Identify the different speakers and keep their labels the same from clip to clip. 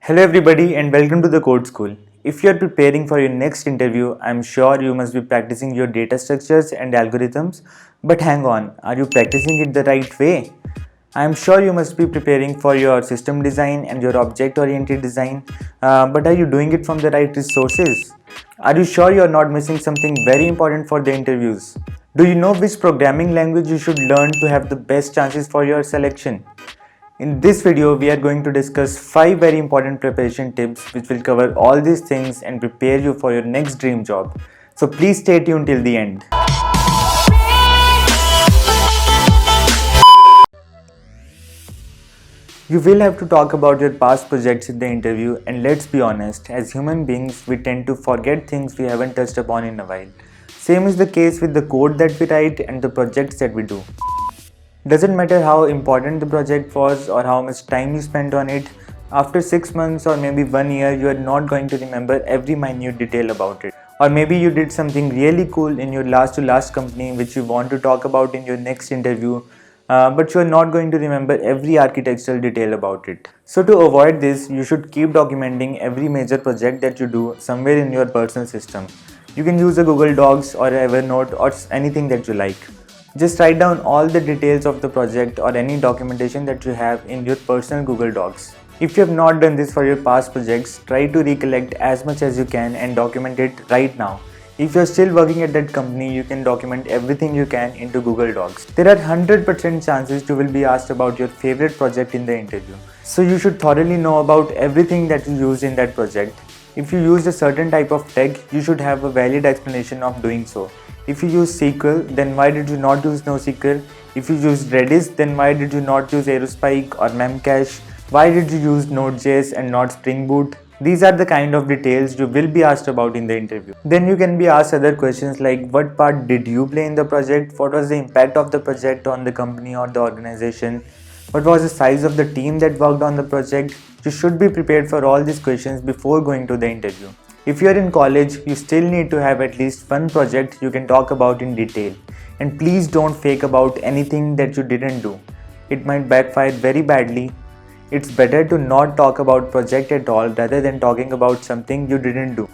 Speaker 1: Hello everybody and welcome to the Code School. If you are preparing for your next interview, I'm sure you must be practicing your data structures and algorithms. But hang on, are you practicing it the right way? I'm sure you must be preparing for your system design and your object-oriented design, but are you doing it from the right resources? Are you sure you are not missing something very important for the interviews? Do you know which programming language you should learn to have the best chances for your selection? In this video, we are going to discuss 5 very important preparation tips which will cover all these things and prepare you for your next dream job. So please stay tuned till the end. You will have to talk about your past projects in the interview, and let's be honest, as human beings, we tend to forget things we haven't touched upon in a while. Same is the case with the code that we write and the projects that we do. Doesn't matter how important the project was or how much time you spent on it, after 6 months or maybe 1 year, you are not going to remember every minute detail about it. Or maybe you did something really cool in your last to last company which you want to talk about in your next interview, but you are not going to remember every architectural detail about it. So to avoid this, you should keep documenting every major project that you do somewhere in your personal system. You can use a Google Docs or Evernote or anything that you like. Just write down all the details of the project or any documentation that you have in your personal Google Docs. If you have not done this for your past projects, try to recollect as much as you can and document it right now. If you are still working at that company, you can document everything you can into Google Docs. There are 100% chances you will be asked about your favorite project in the interview. So you should thoroughly know about everything that you used in that project. If you used a certain type of tech, you should have a valid explanation of doing so. If you use SQL, then why did you not use NoSQL? If you used Redis, then why did you not use Aerospike or Memcache? Why did you use Node.js and not Spring Boot? These are the kind of details you will be asked about in the interview. Then you can be asked other questions like what part did you play in the project? What was the impact of the project on the company or the organization? What was the size of the team that worked on the project? You should be prepared for all these questions before going to the interview. If you are in college, you still need to have at least one project you can talk about in detail. And please don't fake about anything that you didn't do. It might backfire very badly. It's better to not talk about project at all rather than talking about something you didn't do.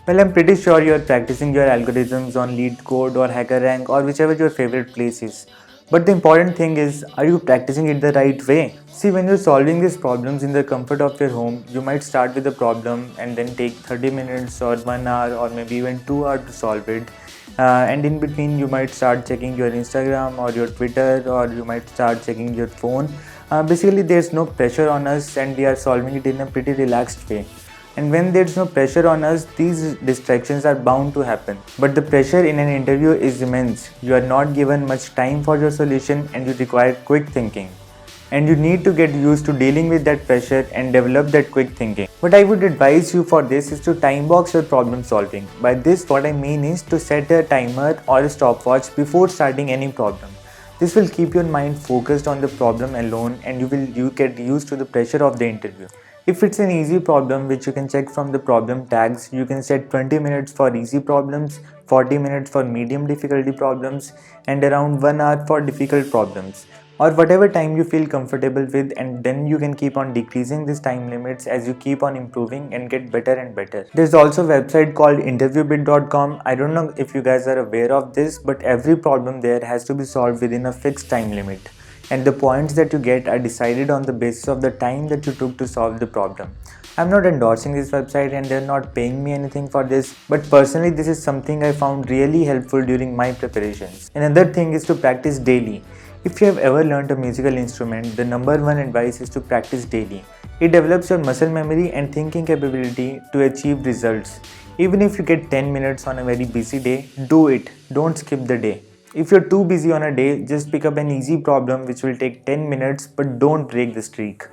Speaker 1: Well, I'm pretty sure you are practicing your algorithms on LeetCode or HackerRank or whichever your favorite place is. But the important thing is, are you practicing it the right way? See, when you're solving these problems in the comfort of your home, you might start with a problem and then take 30 minutes or 1 hour or maybe even 2 hours to solve it. And in between, you might start checking your Instagram or your Twitter, or you might start checking your phone. Basically, there's no pressure on us and we are solving it in a pretty relaxed way. And when there's no pressure on us, these distractions are bound to happen. But the pressure in an interview is immense. You are not given much time for your solution and you require quick thinking. And you need to get used to dealing with that pressure and develop that quick thinking. What I would advise you for this is to time box your problem solving. By this, what I mean is to set a timer or a stopwatch before starting any problem. This will keep your mind focused on the problem alone and you get used to the pressure of the interview. If it's an easy problem which you can check from the problem tags, you can set 20 minutes for easy problems, 40 minutes for medium difficulty problems, and around 1 hour for difficult problems. Or whatever time you feel comfortable with, and then you can keep on decreasing these time limits as you keep on improving and get better and better. There's also a website called interviewbit.com. I don't know if you guys are aware of this, but every problem there has to be solved within a fixed time limit. And the points that you get are decided on the basis of the time that you took to solve the problem. I'm not endorsing this website and they're not paying me anything for this, but personally this is something I found really helpful during my preparations. Another thing is to practice daily. If you have ever learned a musical instrument, the number one advice is to practice daily. It develops your muscle memory and thinking capability to achieve results. Even if you get 10 minutes on a very busy day, do it. Don't skip the day. If you're too busy on a day, just pick up an easy problem which will take 10 minutes, but don't break the streak.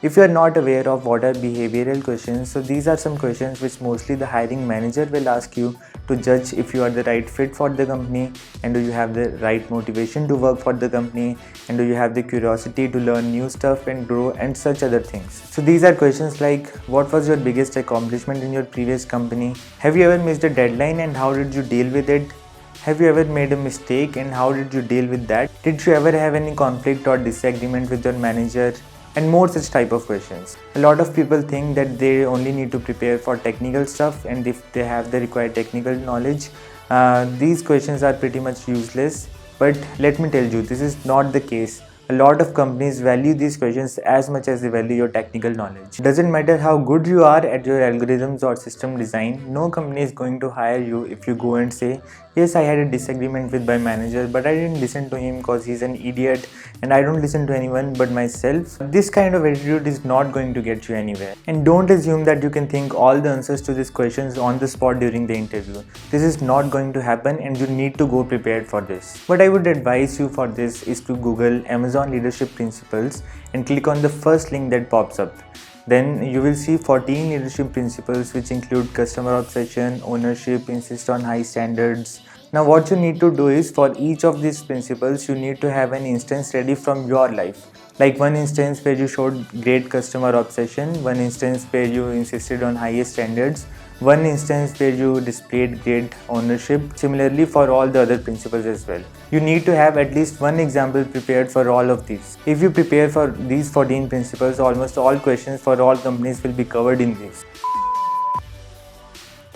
Speaker 1: If you are not aware of what are behavioral questions, so these are some questions which mostly the hiring manager will ask you to judge if you are the right fit for the company, and do you have the right motivation to work for the company, and do you have the curiosity to learn new stuff and grow, and such other things. So these are questions like, what was your biggest accomplishment in your previous company? Have you ever missed a deadline and how did you deal with it? Have you ever made a mistake and how did you deal with that? Did you ever have any conflict or disagreement with your manager? And more such type of questions. A lot of people think that they only need to prepare for technical stuff, and if they have the required technical knowledge, these questions are pretty much useless. But let me tell you, this is not the case. A lot of companies value these questions as much as they value your technical knowledge. Doesn't matter how good you are at your algorithms or system design, no company is going to hire you if you go and say, yes, I had a disagreement with my manager, but I didn't listen to him because he's an idiot and I don't listen to anyone but myself. This kind of attitude is not going to get you anywhere. And don't assume that you can think all the answers to these questions on the spot during the interview. This is not going to happen and you need to go prepared for this. What I would advise you for this is to Google Amazon Leadership Principles and click on the first link that pops up. Then you will see 14 leadership principles which include customer obsession, ownership, insist on high standards. Now what you need to do is, for each of these principles you need to have an instance ready from your life. Like one instance where you showed great customer obsession, one instance where you insisted on highest standards, one instance where you displayed great ownership. Similarly for all the other principles as well. You need to have at least one example prepared for all of these. If you prepare for these 14 principles, almost all questions for all companies will be covered in these.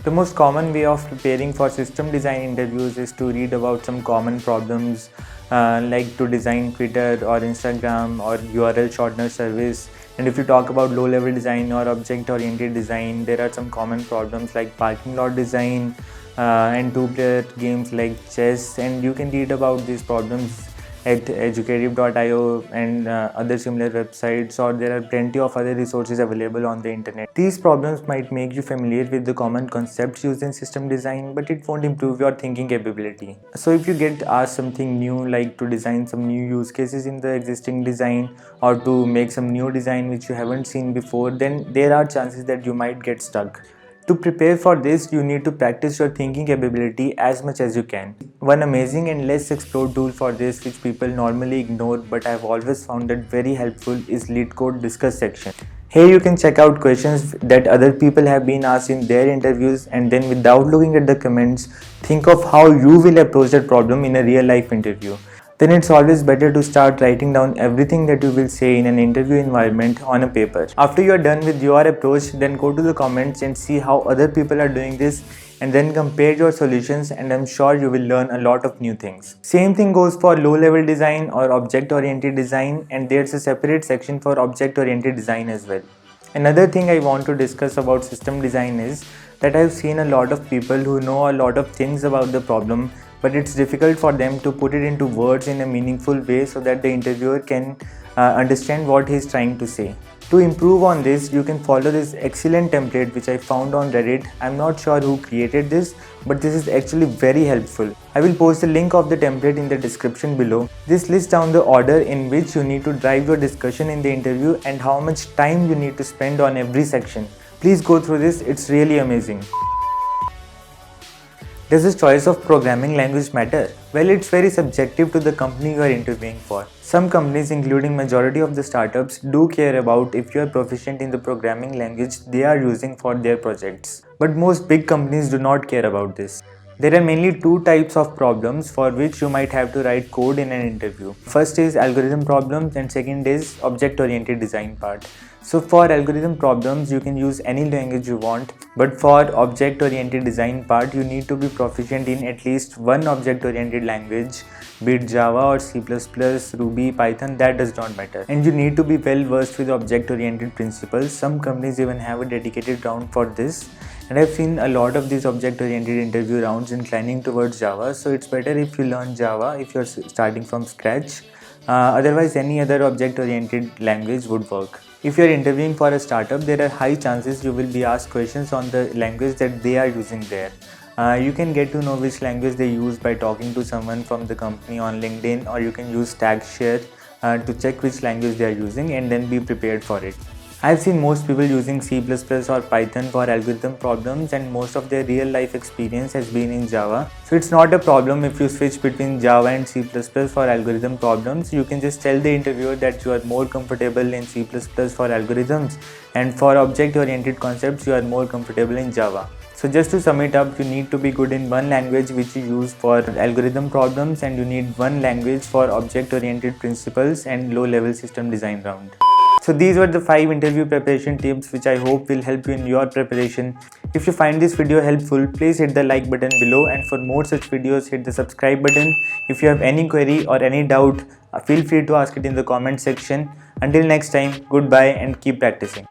Speaker 1: The most common way of preparing for system design interviews is to read about some common problems, like to design Twitter or Instagram or URL shortener service. And if you talk about low-level design or object-oriented design, there are some common problems like parking lot design and two-player games like chess. And you can read about these problems at educative.io and other similar websites, or there are plenty of other resources available on the internet. These problems might make you familiar with the common concepts used in system design, but it won't improve your thinking capability. So if you get asked something new, like to design some new use cases in the existing design or to make some new design which you haven't seen before, then there are chances that you might get stuck. To prepare for this, you need to practice your thinking capability as much as you can. One amazing and less explored tool for this, which people normally ignore but I've always found it very helpful, is LeetCode Discuss section. Here you can check out questions that other people have been asked in their interviews, and then without looking at the comments, think of how you will approach that problem in a real life interview. Then it's always better to start writing down everything that you will say in an interview environment on a paper. After you are done with your approach, then go to the comments and see how other people are doing this, and then compare your solutions, and I'm sure you will learn a lot of new things. Same thing goes for low-level design or object-oriented design, and there's a separate section for object-oriented design as well. Another thing I want to discuss about system design is that I've seen a lot of people who know a lot of things about the problem, but it's difficult for them to put it into words in a meaningful way so that the interviewer can understand what he's trying to say. To improve on this, you can follow this excellent template which I found on Reddit. I'm not sure who created this, but this is actually very helpful. I will post the link of the template in the description below. This lists down the order in which you need to drive your discussion in the interview and how much time you need to spend on every section. Please go through this, it's really amazing. Does the choice of programming language matter? Well, it's very subjective to the company you are interviewing for. Some companies, including majority of the startups, do care about if you are proficient in the programming language they are using for their projects. But most big companies do not care about this. There are mainly two types of problems for which you might have to write code in an interview. First is algorithm problems and second is object-oriented design part. So for algorithm problems, you can use any language you want, but for object-oriented design part, you need to be proficient in at least one object-oriented language, be it Java or C++, Ruby, Python, that does not matter. And you need to be well versed with object-oriented principles. Some companies even have a dedicated round for this. And I've seen a lot of these object-oriented interview rounds inclining towards Java, so it's better if you learn Java if you're starting from scratch. Otherwise, any other object-oriented language would work. If you're interviewing for a startup, there are high chances you will be asked questions on the language that they are using there. You can get to know which language they use by talking to someone from the company on LinkedIn, or you can use StackShare to check which language they are using and then be prepared for it. I've seen most people using C++ or Python for algorithm problems, and most of their real life experience has been in Java. So it's not a problem if you switch between Java and C++ for algorithm problems. You can just tell the interviewer that you are more comfortable in C++ for algorithms, and for object-oriented concepts you are more comfortable in Java. So just to sum it up, you need to be good in one language which you use for algorithm problems, and you need one language for object-oriented principles and low-level system design round. So these were the 5 interview preparation tips which I hope will help you in your preparation. If you find this video helpful, please hit the like button below, and for more such videos hit the subscribe button. If you have any query or any doubt, feel free to ask it in the comment section. Until next time, goodbye and keep practicing.